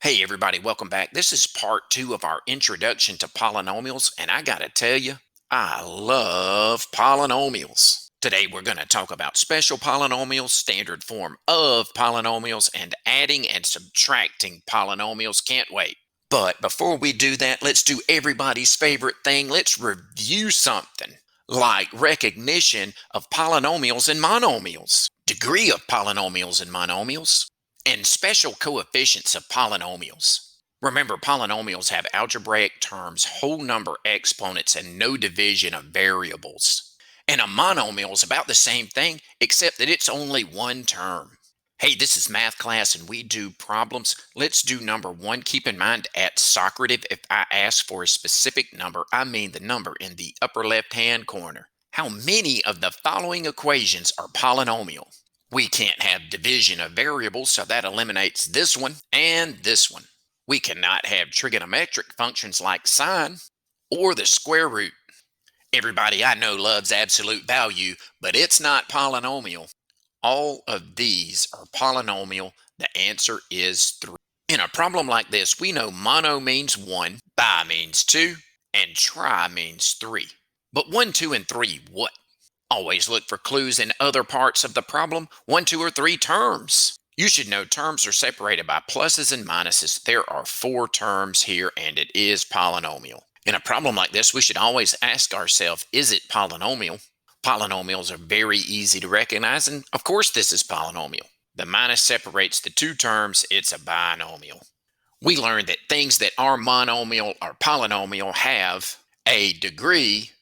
Hey everybody, welcome back. This is part 2 of our introduction to polynomials, and I gotta tell you, I love polynomials. Today we're going to talk about special polynomials, standard form of polynomials, and adding and subtracting polynomials. Can't wait. But before we do that, let's do everybody's favorite thing. Let's review something like recognition of polynomials and monomials, degree of polynomials and monomials, and special coefficients of polynomials. Remember, polynomials have algebraic terms, whole number exponents, and no division of variables. And a monomial is about the same thing, except that it's only one term. Hey, this is math class and we do problems. Let's do number 1. Keep in mind at Socrative, if I ask for a specific number, I mean the number in the upper left-hand corner. How many of the following equations are polynomial? We can't have division of variables, so that eliminates this one and this one. We cannot have trigonometric functions like sine or the square root. Everybody I know loves absolute value, but it's not polynomial. All of these are polynomial. The answer is 3. In a problem like this, we know mono means 1, bi means 2, and tri means 3. But 1, 2, and 3, what? Always look for clues in other parts of the problem. 1, 2, or 3 terms. You should know terms are separated by pluses and minuses. There are 4 terms here, and it is polynomial. In a problem like this, we should always ask ourselves, is it polynomial? Polynomials are very easy to recognize, and of course this is polynomial. The minus separates the 2 terms. It's a binomial. We learned that things that are monomial or polynomial have a degree,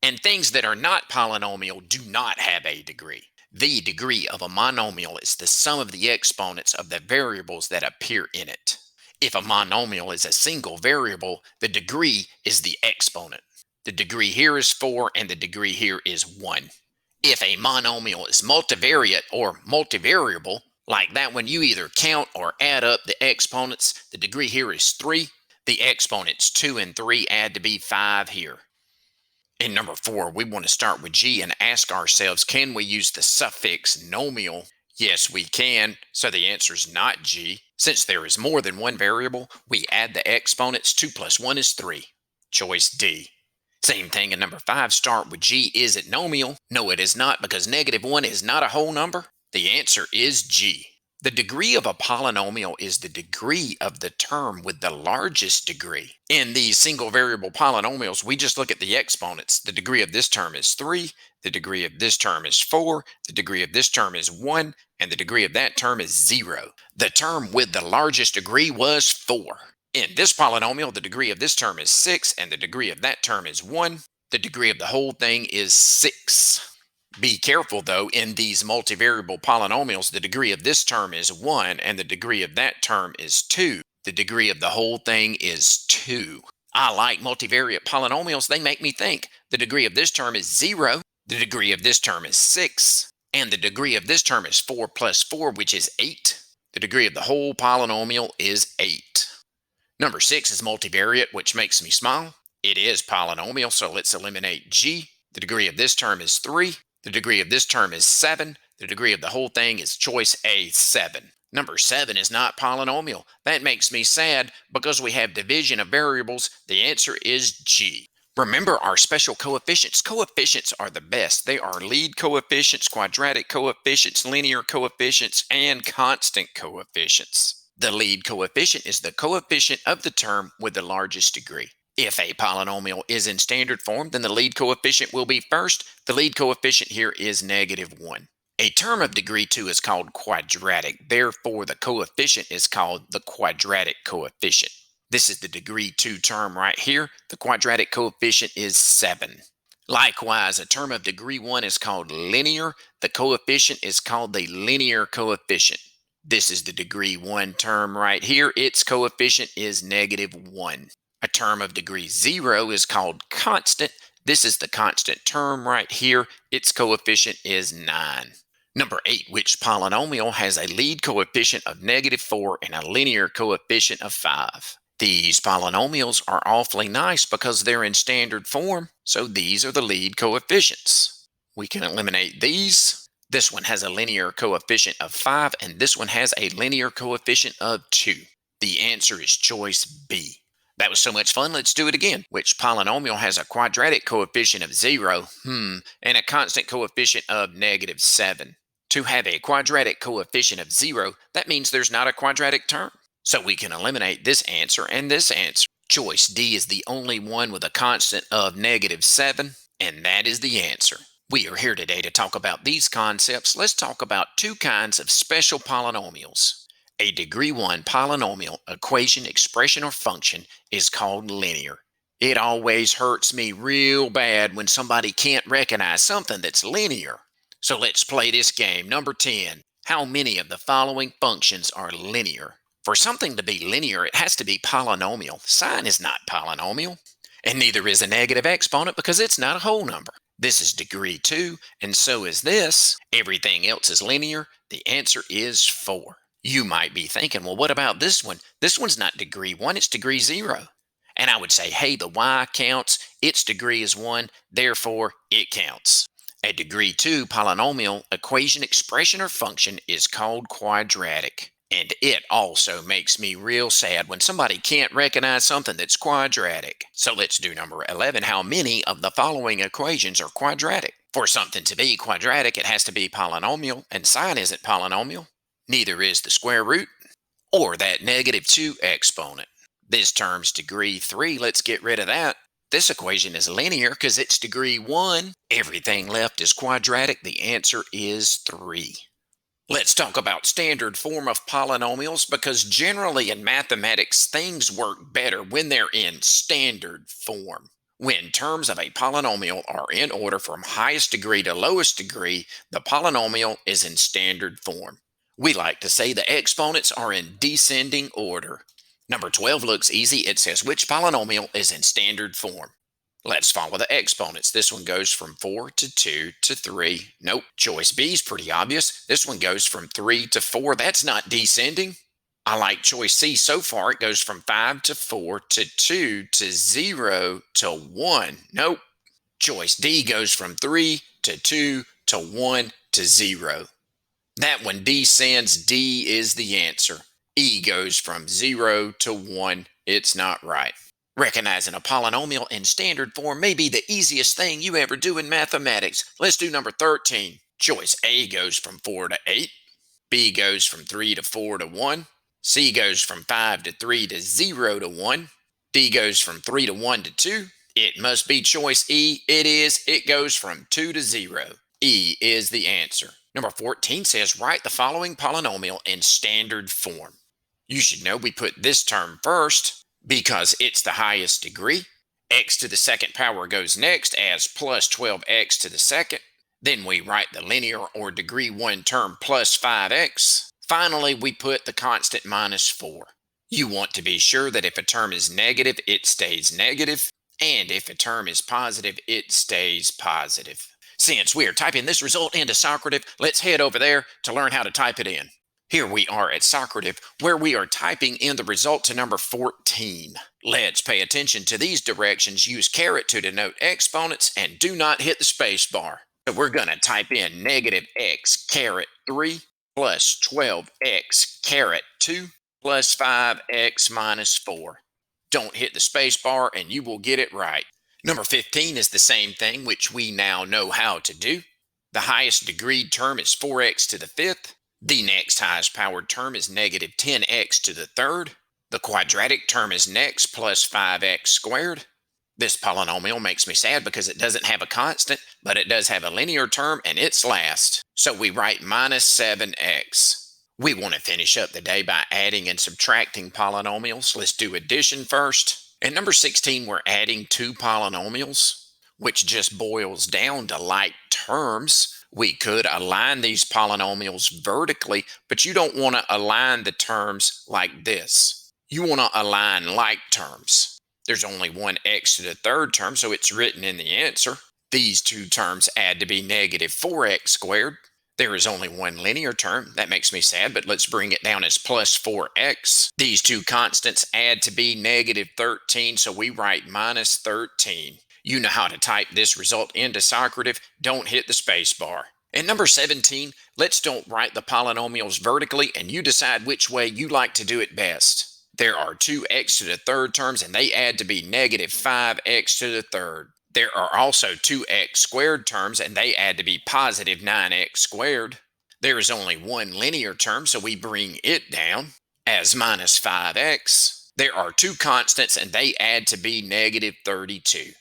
and things that are not polynomial do not have a degree. The degree of a monomial is the sum of the exponents of the variables that appear in it. If a monomial is a single variable, the degree is the exponent. The degree here is 4 and the degree here is 1. If a monomial is multivariate or multivariable, like that one, you either count or add up the exponents. The degree here is 3. The exponents 2 and 3 add to be 5 here. In number 4, we want to start with g and ask ourselves, can we use the suffix nomial? Yes, we can, so the answer is not g. Since there is more than one variable, we add the exponents. 2 plus 1 is 3. Choice D. Same thing in number 5, start with g. Is it nomial? No, it is not, because -1 is not a whole number. The answer is g. The degree of a polynomial is the degree of the term with the largest degree. In these single variable polynomials, we just look at the exponents. The degree of this term is 3, the degree of this term is 4, the degree of this term is 1, and the degree of that term is 0. The term with the largest degree was 4. In this polynomial, the degree of this term is 6, and the degree of that term is 1. The degree of the whole thing is 6. Be careful, though, in these multivariable polynomials, the degree of this term is 1, and the degree of that term is 2. The degree of the whole thing is 2. I like multivariate polynomials. They make me think. The degree of this term is 0, the degree of this term is 6, and the degree of this term is 4 plus 4, which is 8. The degree of the whole polynomial is 8. Number 6 is multivariate, which makes me smile. It is polynomial, so let's eliminate g. The degree of this term is 3. The degree of this term is 7. The degree of the whole thing is choice A, 7. Number 7 is not polynomial. That makes me sad because we have division of variables. The answer is G. Remember our special coefficients. Coefficients are the best. They are lead coefficients, quadratic coefficients, linear coefficients, and constant coefficients. The lead coefficient is the coefficient of the term with the largest degree. If a polynomial is in standard form, then the lead coefficient will be first. The lead coefficient here is -1. A term of degree 2 is called quadratic. Therefore, the coefficient is called the quadratic coefficient. This is the degree 2 term right here. The quadratic coefficient is 7. Likewise, a term of degree 1 is called linear. The coefficient is called the linear coefficient. This is the degree 1 term right here. Its coefficient is -1. A term of degree 0 is called constant. This is the constant term right here. Its coefficient is 9. Number 8, which polynomial has a lead coefficient of -4 and a linear coefficient of 5? These polynomials are awfully nice because they're in standard form, so these are the lead coefficients. We can eliminate these. This one has a linear coefficient of 5, and this one has a linear coefficient of 2. The answer is choice B. That was so much fun, let's do it again. Which polynomial has a quadratic coefficient of 0, and a constant coefficient of -7? To have a quadratic coefficient of 0, that means there's not a quadratic term. So we can eliminate this answer and this answer. Choice D is the only one with a constant of -7, and that is the answer. We are here today to talk about these concepts. Let's talk about two kinds of special polynomials. A degree 1 polynomial equation, expression, or function is called linear. It always hurts me real bad when somebody can't recognize something that's linear. So let's play this game. Number 10. How many of the following functions are linear? For something to be linear, it has to be polynomial. Sine is not polynomial. And neither is a negative exponent because it's not a whole number. This is degree 2, and so is this. Everything else is linear. The answer is 4. You might be thinking, well, what about this one? This one's not degree 1, it's degree 0. And I would say, hey, the y counts. Its degree is 1, therefore it counts. A degree 2 polynomial equation, expression, or function is called quadratic. And it also makes me real sad when somebody can't recognize something that's quadratic. So let's do number 11. How many of the following equations are quadratic? For something to be quadratic, it has to be polynomial, and sine isn't polynomial. Neither is the square root or that -2 exponent. This term's degree 3. Let's get rid of that. This equation is linear because it's degree 1. Everything left is quadratic. The answer is 3. Let's talk about standard form of polynomials because generally in mathematics, things work better when they're in standard form. When terms of a polynomial are in order from highest degree to lowest degree, the polynomial is in standard form. We like to say the exponents are in descending order. Number 12 looks easy. It says which polynomial is in standard form. Let's follow the exponents. This one goes from 4 to 2 to 3. Nope. Choice B is pretty obvious. This one goes from 3 to 4. That's not descending. I like choice C so far. It goes from 5 to 4 to 2 to 0 to 1. Nope. Choice D goes from 3 to 2 to 1 to 0. That one descends. D is the answer. E goes from 0 to 1. It's not right. Recognizing a polynomial in standard form may be the easiest thing you ever do in mathematics. Let's do number 13. Choice A goes from 4 to 8. B goes from 3 to 4 to 1. C goes from 5 to 3 to 0 to 1. D goes from 3 to 1 to 2. It must be choice E. It is. It goes from 2 to 0. E is the answer. Number 14 says write the following polynomial in standard form. You should know we put this term first because it's the highest degree. X to the second power goes next as plus 12x to the second. Then we write the linear or degree 1 term plus 5x. Finally, we put the constant minus 4. You want to be sure that if a term is negative, it stays negative, and if a term is positive, it stays positive. Since we are typing this result into Socrative, let's head over there to learn how to type it in. Here we are at Socrative, where we are typing in the result to number 14. Let's pay attention to these directions. Use caret to denote exponents and do not hit the space bar. So we're going to type in -x caret 3 plus 12x caret 2 plus 5x minus 4. Don't hit the space bar and you will get it right. Number 15 is the same thing, which we now know how to do. The highest degree term is 4x to the 5th. The next highest powered term is -10x to the 3rd. The quadratic term is next plus 5x squared. This polynomial makes me sad because it doesn't have a constant, but it does have a linear term and it's last. So we write -7x. We want to finish up the day by adding and subtracting polynomials. Let's do addition first. In number 16, we're adding two polynomials, which just boils down to like terms. We could align these polynomials vertically, but you don't want to align the terms like this. You want to align like terms. There's only one x to the 3rd term, so it's written in the answer. These two terms add to be -4x squared. There is only one linear term. That makes me sad, but let's bring it down as plus 4x. These two constants add to be -13, so we write -13. You know how to type this result into Socrative. Don't hit the space bar. And number 17, let's don't write the polynomials vertically, and you decide which way you like to do it best. There are 2x to the third terms, and they add to be negative 5x to the third. There are also 2x squared terms, and they add to be positive 9x squared. There is only one linear term, so we bring it down as minus 5x. There are two constants, and they add to be negative 32.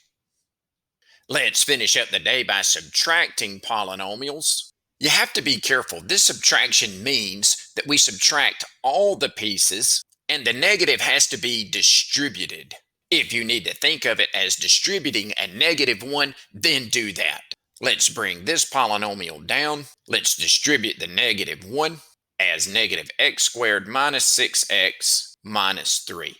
Let's finish up the day by subtracting polynomials. You have to be careful. This subtraction means that we subtract all the pieces, and the negative has to be distributed. If you need to think of it as distributing a -1, then do that. Let's bring this polynomial down. Let's distribute the -1 as negative x squared minus 6x minus 3.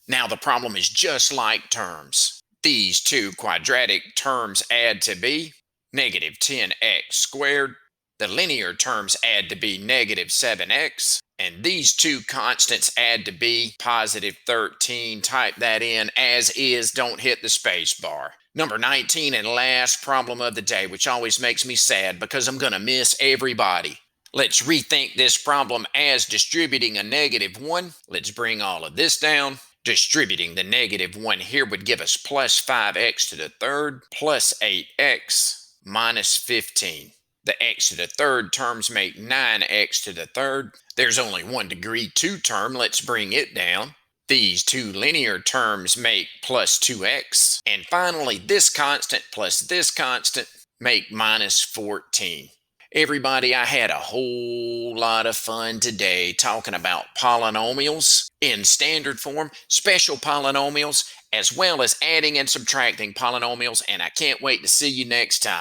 Now the problem is just like terms. These two quadratic terms add to be negative 10x squared. The linear terms add to be negative 7x. And these two constants add to be positive 13. Type that in as is. Don't hit the space bar. Number 19 and last problem of the day, which always makes me sad because I'm going to miss everybody. Let's rethink this problem as distributing a -1. Let's bring all of this down. Distributing the -1 here would give us plus 5x to the third plus 8x minus 15. The x to the third terms make 9x to the third. There's only one degree 2 term. Let's bring it down. These two linear terms make plus 2x. And finally, this constant plus this constant make minus 14. Everybody, I had a whole lot of fun today talking about polynomials in standard form, special polynomials, as well as adding and subtracting polynomials, and I can't wait to see you next time.